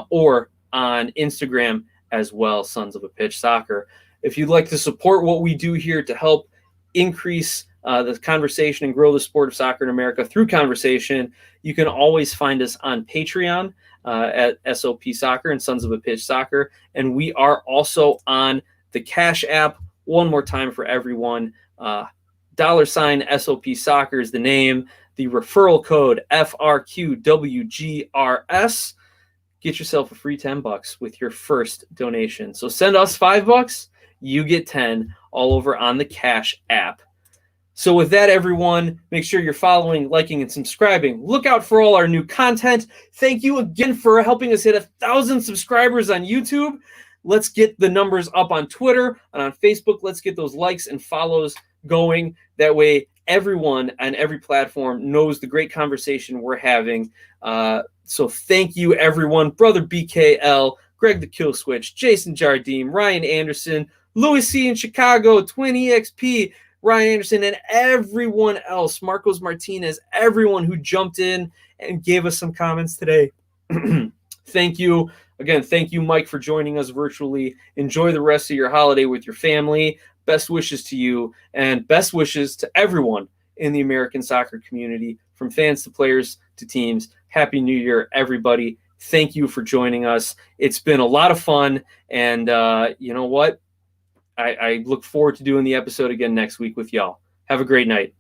or on Instagram as well, Sons of a Pitch Soccer. If you'd like to support what we do here to help increase the conversation and grow the sport of soccer in America through conversation, you can always find us on Patreon at SOP Soccer and Sons of a Pitch Soccer. And we are also on the Cash App. One more time for everyone. $SOP Soccer is the name. The referral code FRQWGRS. Get yourself a free $10 with your first donation. So send us $5, you get 10 all over on the Cash App. So with that, everyone, make sure you're following, liking, and subscribing. Look out for all our new content. Thank you again for helping us hit 1,000 subscribers on YouTube. Let's get the numbers up on Twitter and on Facebook. Let's get those likes and follows going. That way, everyone on every platform knows the great conversation we're having. So thank you, everyone. Brother BKL, Greg the Kill Switch, Jason Jardim, Ryan Anderson, Louis C. in Chicago, Twin EXP, Ryan Anderson, and everyone else, Marcos Martinez, everyone who jumped in and gave us some comments today. Thank you. Again, thank you, Mike, for joining us virtually. Enjoy the rest of your holiday with your family. Best wishes to you, and best wishes to everyone in the American soccer community, from fans to players to teams. Happy New Year, everybody. Thank you for joining us. It's been a lot of fun, and you know what? I look forward to doing the episode again next week with y'all. Have a great night.